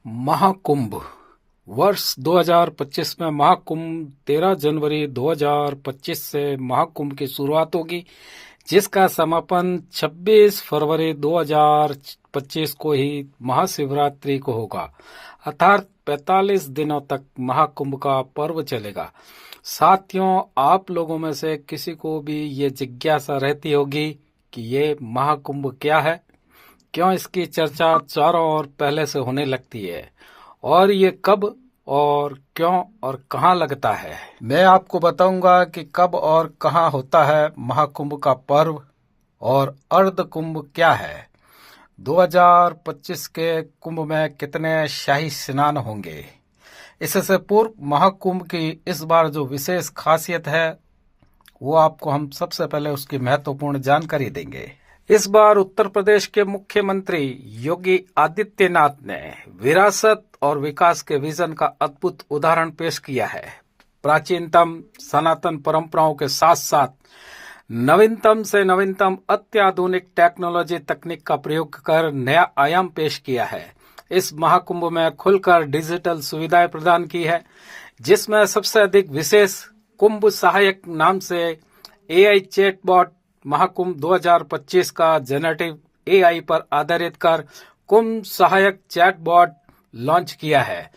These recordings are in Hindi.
महाकुंभ वर्ष 2025 में महाकुंभ 13 जनवरी 2025 से महाकुंभ की शुरुआत होगी, जिसका समापन 26 फरवरी 2025 को ही महाशिवरात्रि को होगा। अर्थात 45 दिनों तक महाकुंभ का पर्व चलेगा। साथियों, आप लोगों में से किसी को भी ये जिज्ञासा रहती होगी कि ये महाकुंभ क्या है, क्यों इसकी चर्चा चारों ओर पहले से होने लगती है, और ये कब और क्यों और कहाँ लगता है। मैं आपको बताऊंगा कि कब और कहाँ होता है महाकुंभ का पर्व और अर्ध कुंभ क्या है। 2025 के कुंभ में कितने शाही स्नान होंगे। इससे पूर्व महाकुंभ की इस बार जो विशेष खासियत है वो आपको हम सबसे पहले उसकी महत्वपूर्ण जानकारी देंगे। इस बार उत्तर प्रदेश के मुख्यमंत्री योगी आदित्यनाथ ने विरासत और विकास के विजन का अद्भुत उदाहरण पेश किया है। प्राचीनतम सनातन परंपराओं के साथ साथ नवीनतम से नवीनतम अत्याधुनिक टेक्नोलॉजी तकनीक का प्रयोग कर नया आयाम पेश किया है। इस महाकुंभ में खुलकर डिजिटल सुविधाएं प्रदान की है, जिसमें सबसे अधिक विशेष कुंभ सहायक नाम से एआई चैटबॉट महाकुंभ 2025 का जनरेटिव एआई पर आधारित कर कुंभ सहायक चैटबॉट लॉन्च किया है,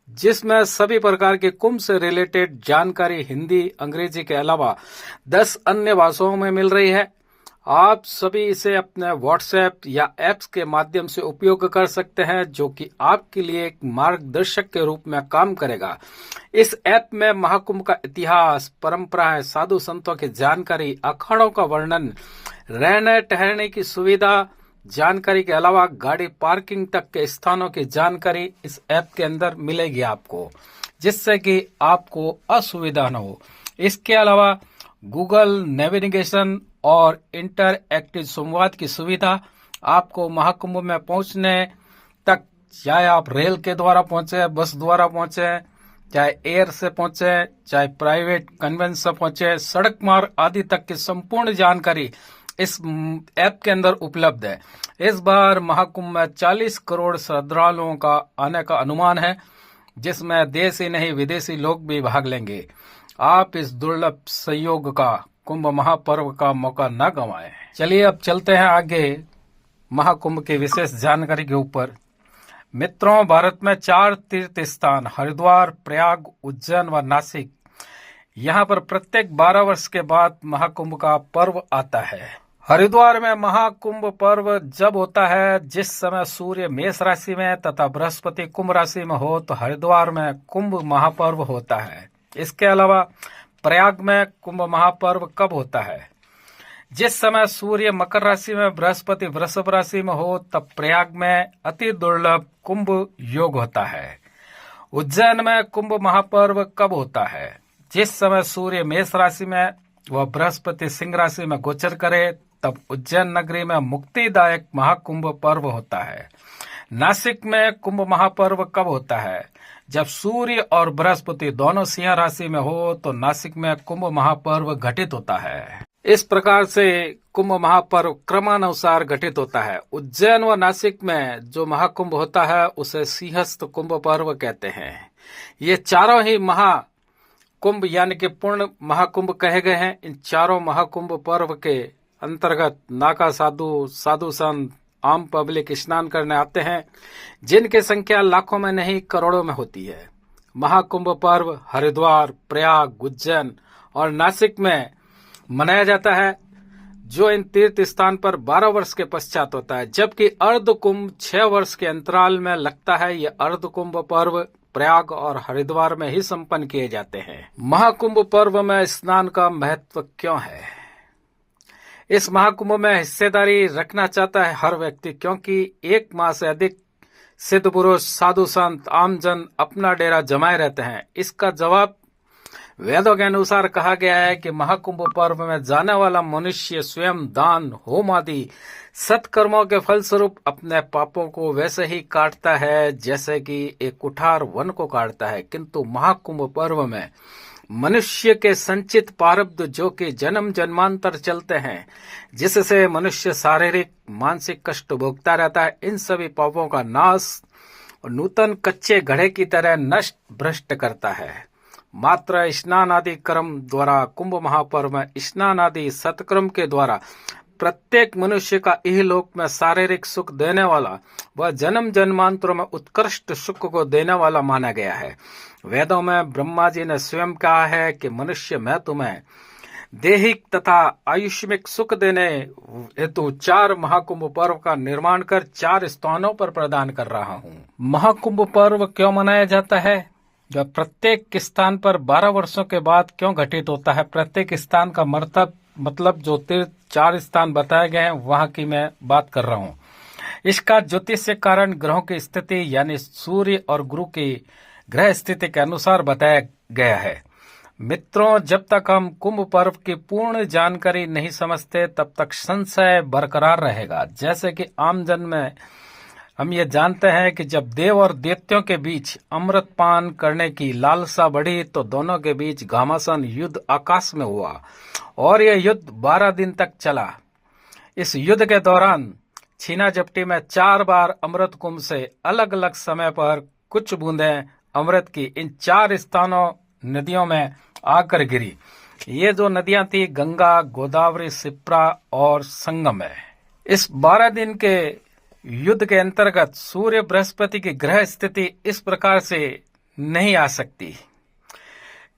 जिसमें सभी प्रकार के कुंभ से रिलेटेड जानकारी हिंदी, अंग्रेजी के अलावा 10 अन्य भाषाओं में मिल रही है। आप सभी इसे अपने व्हाट्सएप या एप्स के माध्यम से उपयोग कर सकते हैं, जो कि आपके लिए एक मार्गदर्शक के रूप में काम करेगा। इस ऐप में महाकुंभ का इतिहास, परंपराएं, साधु संतों की जानकारी, अखाड़ों का वर्णन, रहने ठहरने की सुविधा जानकारी के अलावा गाड़ी पार्किंग तक के स्थानों की जानकारी इस ऐप के अंदर मिलेगी आपको, जिससे कि आपको असुविधा न हो। इसके अलावा गूगल नेविगेशन और इंटरएक्टिव संवाद की सुविधा आपको महाकुंभ में पहुंचने तक, चाहे आप रेल के द्वारा पहुंचे, बस द्वारा पहुंचे, चाहे एयर से पहुंचे, चाहे प्राइवेट कन्वेंस से पहुंचे, सड़क मार्ग आदि तक की संपूर्ण जानकारी इस ऐप के अंदर उपलब्ध है। इस बार महाकुंभ में 40 करोड़ श्रद्धालुओं का आने का अनुमान है, जिसमें देश ही नहीं विदेशी लोग भी भाग लेंगे। आप इस दुर्लभ संयोग का कुंभ महापर्व का मौका न गंवाएं। चलिए अब चलते हैं आगे महाकुंभ की विशेष जानकारी के ऊपर। मित्रों, भारत में 4 तीर्थ स्थान हरिद्वार, प्रयाग, उज्जैन व नासिक, यहाँ पर प्रत्येक 12 वर्ष के बाद महाकुंभ का पर्व आता है। हरिद्वार में महाकुंभ पर्व जब होता है जिस समय सूर्य मेष राशि में तथा बृहस्पति कुंभ राशि में हो, तो हरिद्वार में कुंभ महापर्व होता है। इसके अलावा प्रयाग में कुंभ महापर्व कब होता है? जिस समय सूर्य मकर राशि में, बृहस्पति वृषभ राशि में हो, तब प्रयाग में अति दुर्लभ कुंभ योग होता है। उज्जैन में कुंभ महापर्व कब होता है? जिस समय सूर्य मेष राशि में व बृहस्पति सिंह राशि में गोचर करे, तब उज्जैन नगरी में मुक्तिदायक महाकुंभ पर्व होता है। नासिक में कुंभ महापर्व कब होता है? जब सूर्य और बृहस्पति दोनों सिंह राशि में हो, तो नासिक में कुंभ महापर्व घटित होता है। इस प्रकार से कुंभ महापर्व क्रमानुसार घटित होता है। उज्जैन व नासिक में जो महाकुंभ होता है उसे सिंहस्थ कुंभ पर्व कहते हैं। ये चारों ही महाकुंभ यानी कि पूर्ण महाकुंभ कहे गए हैं। इन चारों महाकुंभ पर्व के अंतर्गत नाका साधु, साधु संत, आम पब्लिक स्नान करने आते हैं, जिनकी संख्या लाखों में नहीं करोड़ों में होती है। महाकुंभ पर्व हरिद्वार, प्रयाग, उज्जैन और नासिक में मनाया जाता है, जो इन तीर्थ स्थान पर 12 वर्ष के पश्चात होता है, जबकि अर्ध कुंभ 6 वर्ष के अंतराल में लगता है। ये अर्ध कुंभ पर्व प्रयाग और हरिद्वार में ही संपन्न किए जाते हैं। महाकुंभ पर्व में स्नान का महत्व क्यों है? इस महाकुंभ में हिस्सेदारी रखना चाहता है हर व्यक्ति, क्योंकि 1 माह से अधिक सिद्ध पुरुष, साधु संत, आमजन अपना डेरा जमाए रहते हैं। इसका जवाब वेदों के अनुसार कहा गया है कि महाकुंभ पर्व में जाने वाला मनुष्य स्वयं दान, होम आदि सत्कर्मों के फलस्वरूप अपने पापों को वैसे ही काटता है जैसे कि एक कुठार वन को काटता है, किंतु महाकुंभ पर्व में मनुष्य के संचित प्रारब्ध जो कि जन्म जन्मांतर चलते हैं, जिससे मनुष्य शारीरिक मानसिक कष्ट भोगता रहता है, इन सभी पापों का नाश और नूतन कच्चे घड़े की तरह नष्ट भ्रष्ट करता है। मात्र स्नान आदि कर्म द्वारा कुंभ महापर्व में स्नान आदि सत्कर्म के द्वारा प्रत्येक मनुष्य का इहलोक में शारीरिक सुख देने वाला व जन्म जन्मांतरों में उत्कृष्ट सुख को देने वाला माना गया है। वेदों में ब्रह्मा जी ने स्वयं कहा है कि मनुष्य मैं तुम्हें देहिक तथा आयुष्मिक सुख देने हेतु 4 महाकुंभ पर्व का निर्माण कर 4 स्थानों पर प्रदान कर रहा हूँ। महाकुंभ पर्व क्यों मनाया जाता है? जब प्रत्येक स्थान पर 12 वर्षों के बाद क्यों घटित होता है? प्रत्येक स्थान का मतलब जो तीर्थ 4 स्थान बताए गए हैं वहां की मैं बात कर रहा हूँ। इसका ज्योतिषीय कारण ग्रहों की स्थिति यानी सूर्य और गुरु की ग्रह स्थिति के अनुसार बताया गया है। मित्रों, जब तक हम कुंभ पर्व की पूर्ण जानकारी नहीं समझते तब तक संशय बरकरार रहेगा। जैसे कि आम जन में हम ये जानते हैं कि जब देव और दैत्यों के बीच अमृतपान करने की लालसा बढ़ी तो दोनों के बीच घमासान युद्ध आकाश में हुआ और यह युद्ध 12 दिन तक चला। इस युद्ध के दौरान छीना झपटी में 4 बार अमृत कुंभ से अलग अलग समय पर कुछ बूंदें अमृत की इन 4 स्थानों नदियों में आकर गिरी। ये जो नदियां थी गंगा, गोदावरी, शिप्रा और संगम है। इस 12 दिन के युद्ध के अंतर्गत सूर्य बृहस्पति की ग्रह स्थिति इस प्रकार से नहीं आ सकती,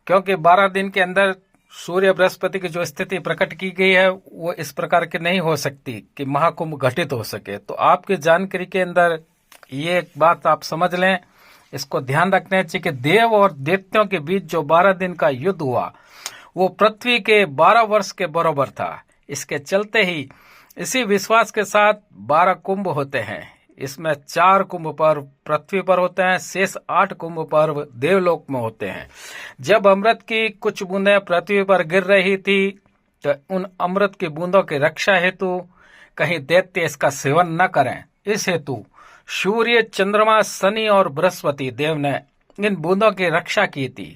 क्योंकि 12 दिन के अंदर सूर्य बृहस्पति की जो स्थिति प्रकट की गई है वो इस प्रकार की नहीं हो सकती कि महाकुंभ घटित हो सके। तो आपकी जानकारी के अंदर ये बात आप समझ लें, इसको ध्यान रखना चाहिए कि देव और दैत्यों के बीच जो 12 दिन का युद्ध हुआ वो पृथ्वी के 12 वर्ष के बराबर था। इसके चलते ही इसी विश्वास के साथ 12 कुंभ होते हैं। इसमें 4 कुंभ पर्व पृथ्वी पर होते हैं, शेष 8 कुंभ पर्व देवलोक में होते हैं। जब अमृत की कुछ बूंदें पृथ्वी पर गिर रही थी तो उन अमृत की बूंदों की रक्षा हेतु कहीं दैत्य इसका सेवन न करें, इस हेतु सूर्य, चंद्रमा, शनि और बृहस्पति देव ने इन बूंदों की रक्षा की थी।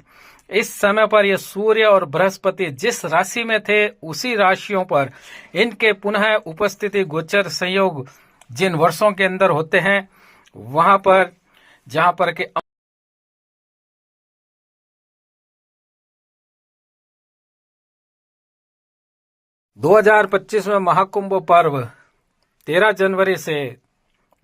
इस समय पर ये सूर्य और बृहस्पति जिस राशि में थे उसी राशियों पर इनके पुनः उपस्थिति गोचर संयोग जिन वर्षों के अंदर होते हैं वहां पर जहां पर के 2025 में महाकुंभ पर्व 13 जनवरी से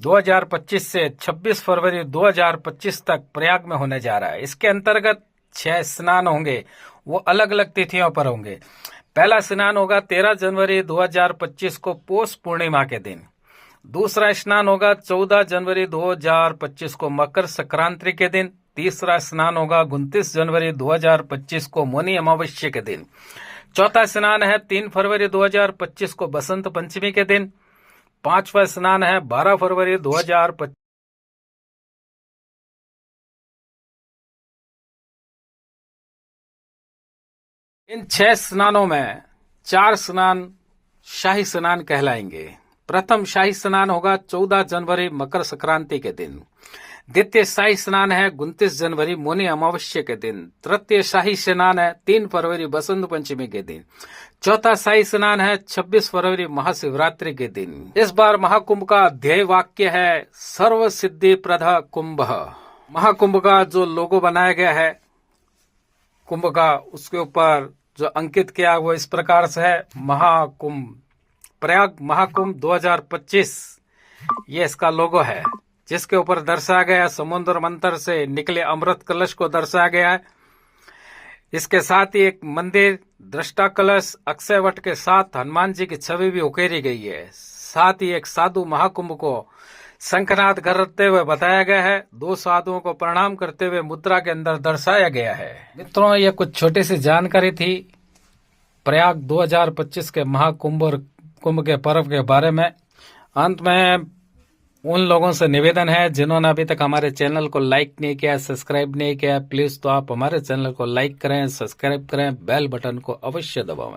2025 से 26 फरवरी 2025 तक प्रयाग में होने जा रहा है। इसके अंतर्गत 6 स्नान होंगे, वो अलग अलग तिथियों पर होंगे। पहला स्नान होगा 13 जनवरी 2025 को पौष पूर्णिमा के दिन। दूसरा स्नान होगा 14 जनवरी 2025 को मकर संक्रांति के दिन। तीसरा स्नान होगा 29 जनवरी 2025 को मौनी अमावस्या के दिन। चौथा स्नान है 3 फरवरी 2025 को बसंत पंचमी के दिन। 5वां स्नान है 12 फरवरी 2025। इन 6 स्नानों में 4 स्नान शाही स्नान कहलाएंगे। प्रथम शाही स्नान होगा 14 जनवरी मकर संक्रांति के दिन। द्वितीय शाही स्नान है 29 जनवरी मौनी अमावस्या के दिन। तृतीय शाही स्नान है 3 फरवरी बसंत पंचमी के दिन। चौथा शाही स्नान है 26 फरवरी महाशिवरात्रि के दिन। इस बार महाकुंभ का ध्येय वाक्य है सर्व सिद्धि प्रद कुंभ। महाकुंभ का जो लोगो बनाया गया है कुंभ का, उसके ऊपर जो अंकित किया वो इस प्रकार से है महाकुंभ, प्रयाग महाकुंभ 2025, ये इसका लोगो है, जिसके ऊपर दर्शाया गया समुद्र मंथन से निकले अमृत कलश को दर्शाया गया है। इसके साथ ही एक मंदिर, दृष्टा कलश, अक्षय वट के साथ हनुमान जी की छवि भी उकेरी गई है। साथ ही एक साधु महाकुंभ को शंखनाद करते हुए बताया गया है। 2 साधुओं को प्रणाम करते हुए मुद्रा के अंदर दर्शाया गया है। मित्रों, ये कुछ छोटी सी जानकारी थी प्रयाग 2025 के महाकुंभ और कुंभ के पर्व के बारे में। अंत में उन लोगों से निवेदन है जिन्होंने अभी तक हमारे चैनल को लाइक नहीं किया, सब्सक्राइब नहीं किया, प्लीज तो आप हमारे चैनल को लाइक करें, सब्सक्राइब करें, बेल बटन को अवश्य दबाएं।